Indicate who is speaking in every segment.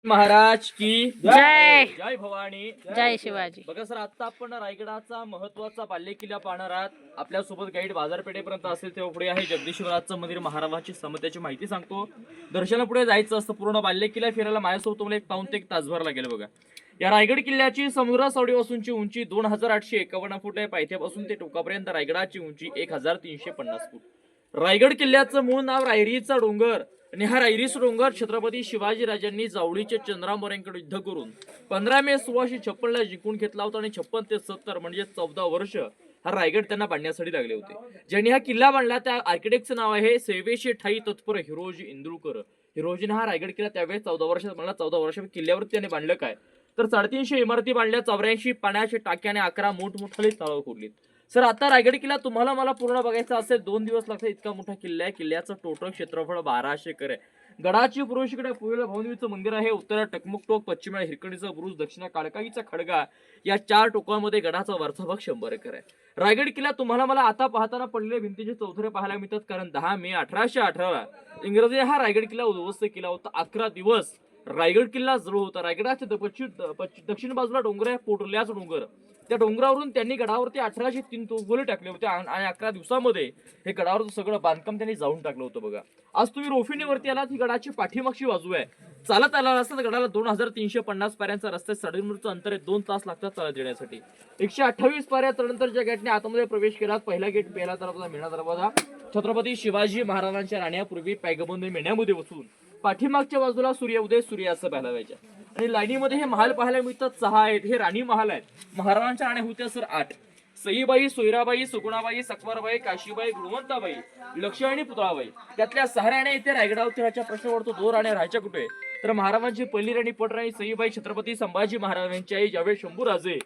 Speaker 1: महाराज की
Speaker 2: जय.
Speaker 1: जय भवानी
Speaker 2: जय शिवाजी.
Speaker 1: बघा सर, आता आपण रायगडाचा महत्वाचा बालेकिल्ला पाहणार आहात. आपल्या सोबत गाईड बाजारपेठेपर्यंत असेल तेव्हा पुढे आहे जगदीश्वराचं मंदिर. महाराजांची समत्याची माहिती सांगतो. दर्शनापुढे जायचं असतं. पूर्ण बालेकिल्ला फिरायला माझ्यासोबत तुम्हाला 1 पाऊण ते 1 तासभर लागेल. बघा, या रायगड किल्ल्याची समुद्र सवडीपासूनची उंची 2851 फूट आहे. पायथ्यापासून ते टोकापर्यंत रायगडाची उंची 1350 फूट. रायगड किल्ल्याचं मूळ नाव रायरीचा डोंगर आणि हा रायरीचा डोंगर छत्रपती शिवाजी राजांनी जावळीचे चंद्रामोऱ्यांकडे युद्ध करून 15 मे 1656 ला जिंकून घेतला होता आणि 56 ते 70 म्हणजे 14 वर्ष हा रायगड त्यांना बांधण्यासाठी लागले होते. ज्यांनी हा किल्ला बांधला त्या आर्किटेक्टचं नाव आहे सेवेशे ठाई तत्पर हिरोजी इंदुरकर. हिरोजीने हा रायगड किल्ला त्यावेळेस 14 वर्षात बांधला. 14 वर्ष किल्ल्यावरती त्याने बांधलं काय तर 350 इमारती बांधल्या, 84 पाण्याचे टाक्याने 11 मोठमोठाले तलाव खोदलीत. सर, आता रायगड किल्ला तुम्हाला मला पूर्ण बघायचा असेल 2 दिवस लागतात. इतका मोठा किल्ला आहे. किल्ल्याचं टोटल क्षेत्रफळ 1200 एकर आहे. गडाची पूर्वेकडे पूर्वेला भौमितीचं मंदिर आहे, उत्तरेला टकमुक टोक, पश्चिमेला हिरकणीचा बुरुज, दक्षिणेला काळकाईचा खडगा. या 4 टोकांमध्ये गडाचा वरचा भाग 100 एकर आहे. रायगड किल्ला तुम्हाला मला आता पाहताना पडलेल्या भिंतीचे चौथरे पाहायला मिळतात, कारण 10 मे 1818 ला इंग्रजी हा रायगड किल्ला उद्ध्वस्त केला होता. 11 दिवस रायगड किल्ला जवळ होता. रायगडाच्या दक्षिण बाजूला डोंगर आहे, पोटल्याच डोंगर. त्या डोंगरावरून त्यांनी गडावरती 1803 तोफगोले टाकले होते आणि 11 दिवसामध्ये हे गडावरचं सगळं बांधकाम त्यांनी जाऊन टाकलं होतं. बघा, आज तुम्ही रोफिनीवरती आलात. ही गडाची पाठीमागची बाजू आहे. चालत आला असता गडाला 2350 पायऱ्यांचा रस्ता, 3.5 अंतर आहे. 2 तास लागतात चालत येण्यासाठी. 128 पायऱ्या चढल्यानंतर ज्या गेटने आतमध्ये प्रवेश केला, पहिला गेट पहिला दरवाजा मेणा दरवाजा. छत्रपती शिवाजी महाराजांच्या राण्यापूर्वी पैगंबंद मेण्यामध्ये बसून पाठीमागच्या बाजूला सूर्योदय सूर्यास्त पाहायला व्हायच्या. आणि लाईनीमध्ये हे महाल पाहायला मिळतात. 6 आहेत. हे राणी महाल आहेत. महाराजांच्या राण्या होत्या सर 8. सईबाई, सोयराबाई, सुगुणाबाई, सकवरबाई, काशीबाई, गुणवंताबाई, लक्ष्मी आणि पुतळाबाई. त्यातल्या 6 राण्या इथे रायगडावरती राहायच्या. प्रश्न पडतो 2 राण्या राहायच्या कुठे. तर महाराजांची पहिली राणी पटराणी सईबाई छत्रपती संभाजी महाराजांची आई. ज्यावेळेस शंभूराजे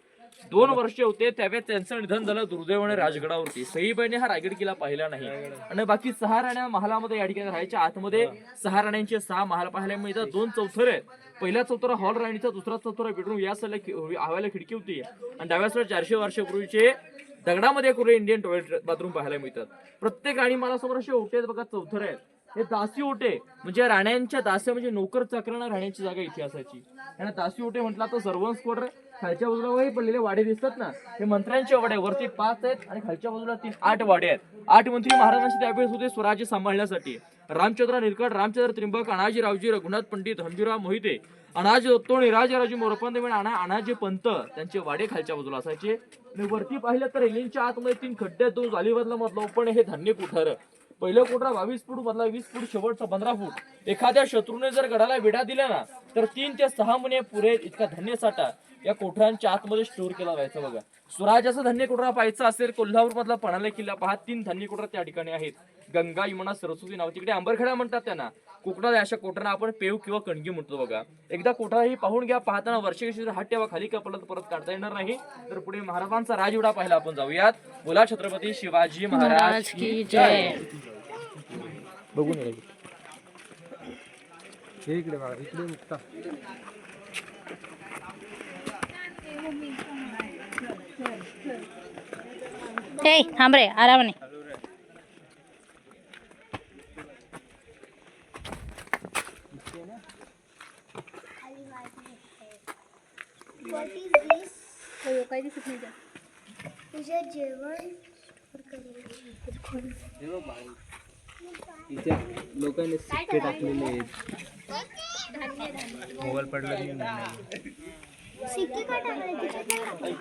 Speaker 1: 2 वर्ष होते त्यावेळेस त्यांचं निधन झालं दुर्दैवाने राजगडावरती. सईबाईने हा रायगड किल्ला पाहिला नाही आणि बाकी 6 राण्या महालामध्ये या ठिकाणी राहायच्या. आतमध्ये 6 राण्यांचे 6 महाल पाहायला मिळतात. 2 चौथरे आहेत. पहिला चौथरा हॉल राणीचा, दुसरा चौथरा बेडरूम. या साईडला हव्याला खिडकी होती आणि डाव्या साईडला 400 वर्षापूर्वीचे दगडामध्ये कोरले इंडियन टॉयलेट बाथरूम पाहायला मिळतात. प्रत्येक राणी महालासमोर असे ओटे आहेत. बघा, चौथरे आहेत. हे दासी ओटे म्हणजे राण्यांच्या दास्या म्हणजे नोकर चाकरांना राहण्याची जागा इथे असायची. आणि दासी ओटे म्हटला तर सर्वन्स क्वार्टर. खालच्या बाजूला पडलेले वाडे दिसतात ना, हे मंत्र्यांचे वाडे. वरती 5 आहेत आणि खालच्या बाजूला 8 वाडे आहेत. 8 मंत्री महाराजांशी त्यावेळेस होते स्वराज्य सांभाळण्यासाठी. रामचंद्र निरकट, रामचंद्र त्रिंबक, अनाजी रावजी, रघुनाथ पंडित, हंबीराव मोहिते, अनाजी दत्तोणी, राजराजी मोरपंत, अनाजी पंत त्यांचे वाडे खालच्या बाजूला असायचे. आणि वरती पाहिलं तर रेलिंगच्या आतमध्ये 3 खड्डे, 2 जालीबदला मधला पण हे धान्य कोठार. पहिलं कोठरा 22 फूट, मधला 20 फूट, शेवटचा 15 फूट. एखाद्या शत्रूने जर गडाला वेढा दिला ना तर 3 ते 6 महिने पुरे इतका धान्य साठा या कोठऱ्यांच्या आतमध्ये स्टोअर केला जायचा. बघा, स्वराज्याचा धान्य कोठरा पाहायचा असेल कोल्हापूर मधला पणाला किल्ला पहा. 3 धान्य कोठरा त्या ठिकाणी आहेत. गंगा, यमुना, सरस्वती नाव. तिकडे आंबरखेडा म्हणतात त्यांना. कोकणात अशा कोठऱ्यांना आपण पेव किंवा कणगी म्हणतो. बघा, एकदा कोठराही पाहून घ्या. पाहताना वर्षी हात ठेवा खाली, का परत काढता येणार नाही. तर पुढे महाराजांचा राजवाडा पाहायला आपण जाऊयात. बोला छत्रपती शिवाजी महाराज की जय. बघून
Speaker 3: इकडे बघा, इकडे मुक्ता.
Speaker 2: ए थांब रे, आरामाने.
Speaker 4: तुझे जेवण
Speaker 3: तिच्या लोकांनी सिक्के टाकलेले आहेत. मोबाईल पडला की नाही.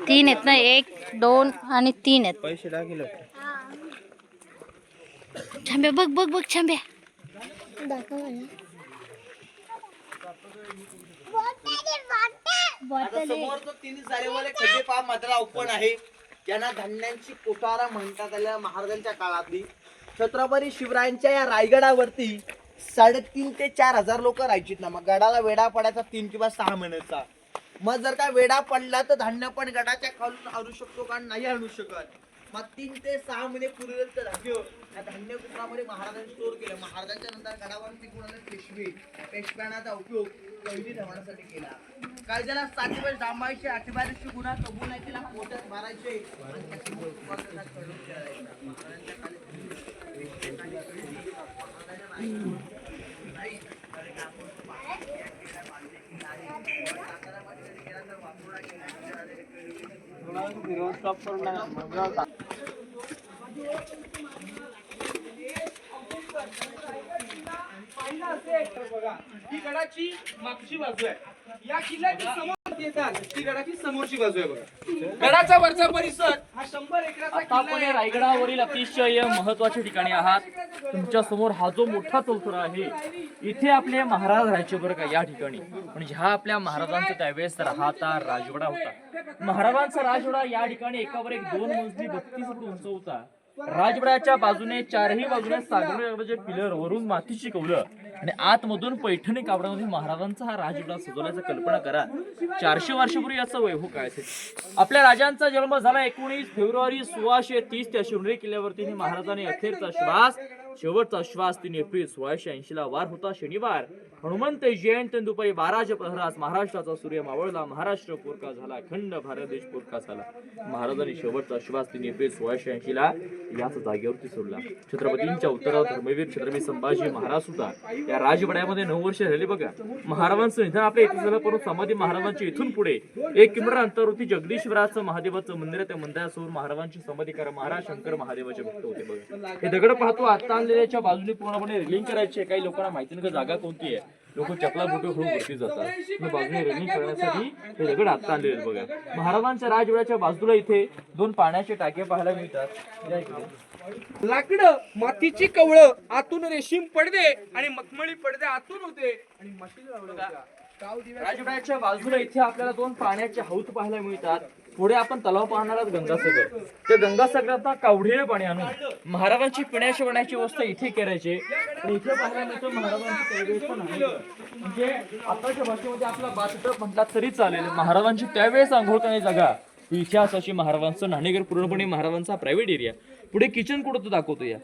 Speaker 2: 3 आहेत ना, 1, 2 आणि 3 आहेत.
Speaker 3: पैसे टाकले
Speaker 2: छांब्या बघ बघ बघ छांब्या.
Speaker 4: दाखव
Speaker 5: समोरचं 3 जाळेवाले खड्डे पहा मात्र ओपन आहे. यांना धान्यांची कोठारा म्हणतात आल्या महाराजांच्या काळातली. छत्रपती शिवरायांच्या या रायगडावरती 3.5 ते 4,000 लोक राहायची ना. मग गडाला वेढा पडायचा 3 किंवा 6 महिन्याचा. मग जर का वेढा पडला तर धान्य पण गडाच्या खालून आणू शकतो का नाही आणू शकत. मग 3 ते 6 महिने पूर्वीचं धान्य या धान्य कुटरामध्ये महाराजांनी स्टोअर केलं. महाराजांच्या नंतर गडावर पिकवणारे पेशवे पेशव्याचा उपयोग कैदी ठेवण्यासाठी केला. काही जण 7 दिवस डांबायचे, 8व्या दिवशी गुन्हा कबूल नाही केला पोटात मारायचे.
Speaker 6: ही गडाची मागची बाजू आहे. या किल्ल्याची समोर येतात ती गडाची समोरची बाजू आहे बघा. गडाचा वरचा परिसर हा 100 एकराचा
Speaker 1: आता आपण
Speaker 6: किल्ला
Speaker 1: या
Speaker 6: आहे.
Speaker 1: रायगडावरील अतिशय महत्वाच्या ठिकाणी आहात. तुमच्या समोर हा जो मोठा चौथरा आहे, इथे आपले महाराज राहायचे बरं का. या ठिकाणी म्हणजे हा आपल्या महाराजांचा त्यावेळेस राहता राजवाडा होता. महाराजांचा राजवाडा या ठिकाणी एकावर एक 2 मजली 32 फूट उंच होता. राजवाड्याच्या बाजूने चारही बाजूने सागरी पिलर, वरून मातीची कौलं आणि आतमधून पैठणी कापडामध्ये महाराजांचा हा राजवाडा सजवल्याचं कल्पना करा. 400 वर्षापूर्वी याचं वैभव काय असेल. आपल्या राजांचा जन्म झाला 19 फेब्रुवारी 1630 त्या शिवनेरी किल्ल्यावरती. महाराजांनी अखेरचा श्वास, शेवटचा श्वास 3 एप्रिल 1680 ला वार होता शनिवार. हनुमंत जयंती दुपारी 12च्या प्रहरास महाराष्ट्राचा सूर्य मावळला. महाराष्ट्र पोरका झाला, अखंड भारत देश पोरका झाला. महाराजांनी शेवटचा श्वास 3 एप्रिल 1680 ला याच जागेवरती सोडला. छत्रपतींच्या उत्तरावर धर्मवीर छत्रपती संभाजी महाराज सुद्धा या राजवाड्यामध्ये 9 वर्ष झाली बघा. महाराजांचं निधन आपल्या इथे झालं, परंतु समाधी महाराजांच्या इथून पुढे 1 किलोमीटर अंतरावरती जगदीश्वराचं महादेवाचं मंदिर आहे. त्या मंदिरासमोर महाराजांची समाधी करा. महाराज शंकर महादेवाचे भक्त होते बघा. हे दगड पाहतो आता आणलेल्याच्या बाजूने पूर्णपणे रेलिंग करायची. काही लोकांना माहिती नाही का जागा कोणती आहे. लोक चपला बोटे घेऊन वरती जातात. बाजूने रनिंग करण्यासाठी हे दगड आता आणलेले आहेत बघा. महाराजांच्या राजवाड्याच्या बाजूला इथे 2 पाण्याचे टाके पाहायला मिळतात. या इकडे
Speaker 6: लाकडं, मातीची कवळं, आतून रेशीम पडदे आणि मखमली पडदे आतून होते आणि मशीन लावलं होतं.
Speaker 1: राजवाड्याच्या बाजूला इथे आपल्याला 2 पाण्याचे हौद पाहायला मिळतात. पुढे आपण तलाव पाहणार आहोत गंगासागर. त्या गंगासागरात कावढीने पाणी आणून महाराजांची पिण्याची पाण्याची व्यवस्था इथे करायची. आणि इथे पाहायला मिळतं महाराजांची त्यावेळेस नाणेघर. म्हणजे आताच्या भाषेमध्ये आपला बाथटब म्हटला तरी चालेल. महाराजांची त्यावेळेस आंघोळ करण्याची जागा ही इतिहासाची. महाराजांचं नाणेघर पूर्णपणे महाराजांचा प्रायव्हेट एरिया. पुढे किचन कुठं दाखवतो या.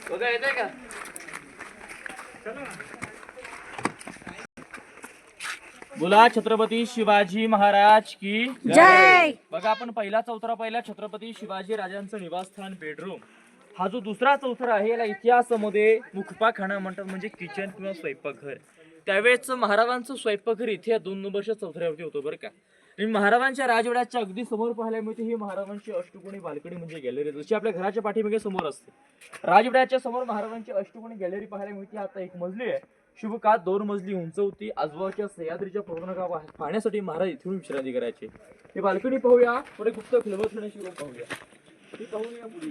Speaker 1: बघा येते का. बोला छत्रपती शिवाजी महाराज की
Speaker 2: जय.
Speaker 1: बघा आपण पहिला चौथरा पहिला छत्रपती शिवाजी राजांचं निवासस्थान बेडरूम. हा जो दुसरा चौथरा आहे याला इतिहासामध्ये मुखपाखाना म्हणतात, म्हणजे किचन किंवा स्वयंपाकघर. त्यावेळेस महाराजांचं स्वयंपाकघर इथे 2 नंबरच्या चौथऱ्यावरती होतं बरं का. आणि महाराजांच्या राजवाड्याच्या अगदी समोर पाहायला मिळते ही महाराजांची अष्टकोनी बाल्कनी म्हणजे गॅलरी, जशी आपल्या घराच्या पाठीमागे समोर असते. राजवाड्याच्या समोर महाराजांची अष्टकोनी गॅलरी पाहायला मिळते. आता 1 मजली आहे. शुभकाळात 2 मजली उंच होती. आजूबाजूच्या सह्याद्रीच्या पौर्णिका पाहण्यासाठी महाराज इथून विश्रांती करायचे. हे बाल्कनी पाहूया. पुढे गुप्त खिलवत होण्याची रूम पाहूया. ती पाहूया पुढे.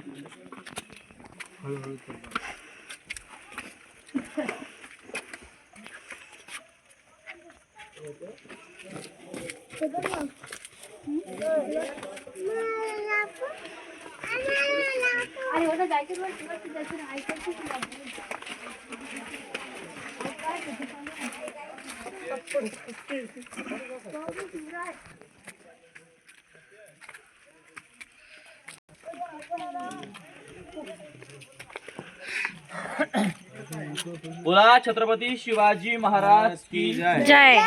Speaker 4: अरे होता जायचं ऐकायचं.
Speaker 1: बोला छत्रपती शिवाजी महाराज की
Speaker 2: जय.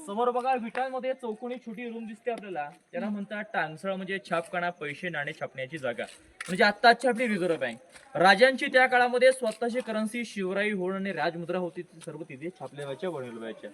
Speaker 1: समोर बघा विटांमध्ये चौकोनी छोटी रूम दिसते आपल्याला. त्याला म्हणतात टांगसळ, म्हणजे छापखाना, पैसे नाणे छापण्याची जागा. म्हणजे आत्ताची आपली रिझर्व्ह बँक. राजांची त्या काळामध्ये स्वतःची करन्सी, शिवराई होण आणि राजमुद्रा होती, सर्व तिथे छापल्या व्हायच्या, बनवल्या व्हायच्या.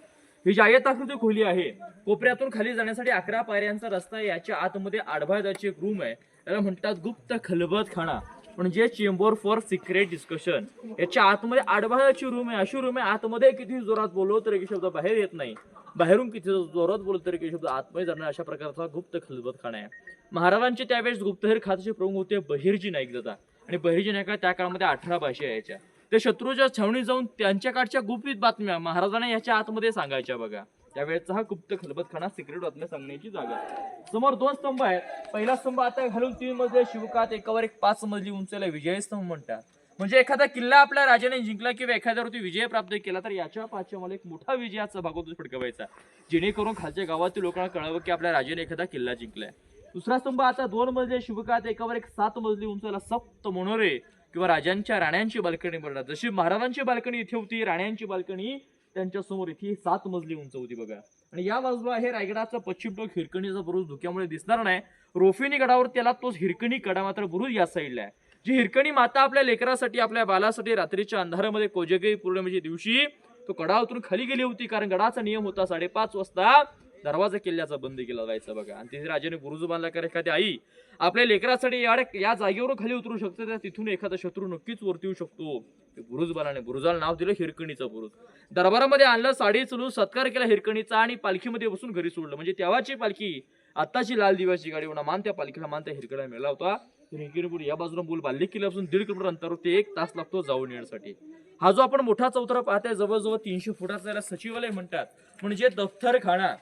Speaker 1: ही जी आयताकृती खोली आहे, कोपऱ्यातून खाली जाण्यासाठी 11 पायऱ्यांचा रस्ता आहे. याच्या आतमध्ये आडभागाची एक रूम आहे. त्याला म्हणतात गुप्त खलबत खाना, म्हणजे चेंबर फॉर सिक्रेट डिस्कशन. याच्या आतमध्ये आडभागाची रूम आहे. अशी रूम आहे आतमध्ये किती जोरात बोललो तरी एक शब्द बाहेर येत नाही, बाहेरून किती जोरात बोललो तरी एक शब्द आतमध्ये जाणार, अशा प्रकारचा गुप्त खलबत खाना आहे. महाराजांचे त्यावेळेस गुप्तहेर खात्याचे प्रमुख होते बहिर्जी नाईक दादा. आणि बहिर्जी नाईका त्या काळामध्ये 18 भाषा यायच्या. ते शत्रूच्या छावणीत जाऊन त्यांच्याकडच्या गुपित बातम्या महाराजांना याच्या आतमध्ये सांगायच्या बघा. त्यावेळेचा हा गुप्त खलबतखाना, सिक्रेट बातम्या सांगण्याची जागा. समोर 2 स्तंभ आहेत. पहिला स्तंभ आता घालून 3 मजले शिवकात, एकावर एक 5 मजली उंचीला विजय स्तंभ म्हणतात. म्हणजे एखादा किल्ला आपल्या राजाने जिंकला किंवा एखाद्यावरती विजय प्राप्त केला तर याच्या पाठच्या मला एक मोठा विजयाचा भागवत फडकवायचा, जेणेकरून खालच्या गावातील लोकांना कळावं की आपल्या राजाने एखादा किल्ला जिंकलाय. दुसरा स्तंभ आता 2 मजले शिवकात, एकावर एक 7 मजली उंचीला सप्त मनोरे किंवा राजांच्या राण्यांची बाल्कनी बनतात. जशी महाराजांची बाल्कनी इथे होती, राण्यांची बाल्कनी त्यांच्या समोर इथे 7 मजली उंच होती बघा. आणि या बाजूला आहे रायगडाचा पश्चिम टोक हिरकणीचा बुरुज धुक्यामुळे दिसणार नाही. रोफिनी गडावर त्याला तोच हिरकणी कडा मात्र बुरुज या साईडला आहे. जी हिरकणी माता आपल्या लेकरासाठी आपल्या बालासाठी रात्रीच्या अंधारामध्ये कोजागिरी पौर्णिमेच्या दिवशी तो कडा उतरून खाली गेली होती. कारण गडाचा नियम होता 5:30 वाजता दरवाजा किल्ल्याचा बंद केला जायचा बघा. आणि तिथे राजाने बुरुज बांधला कारण एखादी आई आपल्या लेकरासाठी या जागेवरून खाली उतरू शकते, तर तिथून एखादा शत्रू नक्कीच वरती येऊ शकतो. बुरुज बांधल्याने बुरुजाला नाव दिलं हिरकणीचा बुरुज. दरबारामध्ये आणलं, साडी चलून सत्कार केला हिरकणीचा आणि पालखीमध्ये बसून घरी सोडलं. म्हणजे तेव्हाची पालखी आत्ताची लाल दिव्याची गाडी होणार मान त्या पालखीला मान त्या हिरकणीला मिळाला होता. हिरकणी या बाजूला बोल बाल्ली किल्ल्यापासून 1.5 किलोमीटर अंतरावर 1 तास लागतो जाऊन येण्यासाठी. हा जो आपण मोठा चौतरा पाहताय जवळजवळ 300 फुटाचा याला सचिवालय म्हणतात. म्हणजे दफ्तरखाना.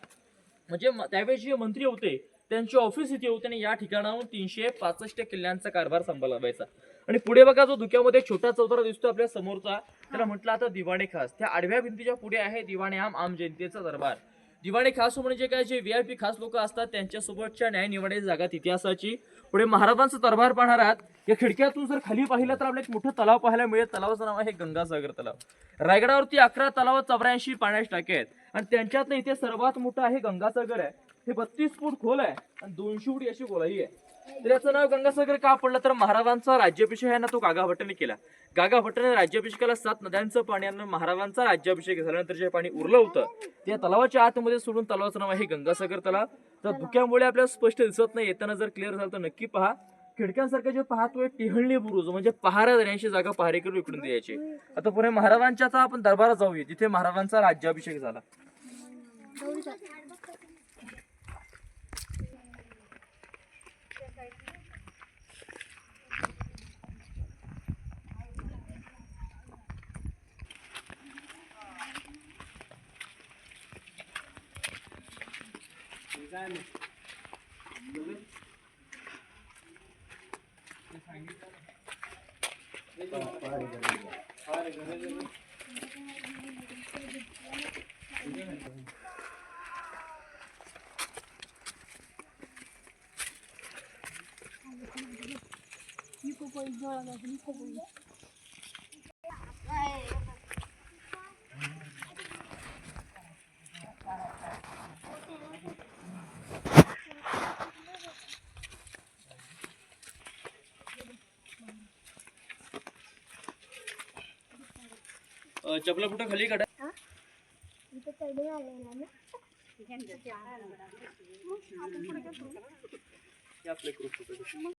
Speaker 1: म्हणजे त्यावेळी जे मंत्री होते त्यांचे ऑफिस इथे होते आणि या ठिकाणाहून 365 किल्ल्यांचा कारभार सांभाळायचा. आणि पुढे बघा जो धुक्यामध्ये छोटा चौतरा दिसतो आपल्या समोरचा, त्याला म्हटलं आता दिवाणे खास. त्या आडव्या भिंतीच्या पुढे आहे दिवाणे आम जनतेचा दरबार. दिवाणे खास म्हणजे काय, जे VIP खास लोक असतात त्यांच्यासोबतच्या न्याय निवडायची जागा इतिहासाची. पुढे महाराजांचा दरबार पाहणार आहात. या खिडक्यातून जर खाली पाहिलं तर आपल्याला एक मोठं तलाव पाहायला मिळेल. तलावाचं नाव आहे गंगासागर तलाव. रायगडावरती 11 तलाव 84 पाण्याच्या टाक्या आहेत आणि त्यांच्यातलं इथे सर्वात मोठं आहे गंगासागर आहे. हे 32 फूट खोल आहे आणि 200 फूट अशी गोलाई आहे. तर याचं नाव गंगासागर का पडलं तर महाराजांचा राज्याभिषेक आहे ना तो गागा भट्टाने केला. गागा भट्टाने राज्याभिषेकाला 7 नद्यांचं पाणी आणि महाराजांचा राज्याभिषेक झाल्यानंतर जे पाणी उरलं होतं त्या तलावाच्या आतमध्ये सोडून तलावाचं नाव आहे गंगासागर तलाव. तर धुक्यामुळे आपल्याला स्पष्ट दिसत नाही, येताना जर क्लिअर झालं तर नक्की पहा. खिडक्यांसारखं जे पाहतोय टिहळणी बुरुज म्हणजे पहारा देण्याची जागा पहारेकरी इकडून द्यायची. आता पुढे महाराजांच्या आपण दरबारात जाऊया जिथे महाराजांचा राज्याभिषेक झाला. चपला कुठं खाली काढा.
Speaker 4: इथं चढून आलेला ना.
Speaker 1: आपले ग्रुप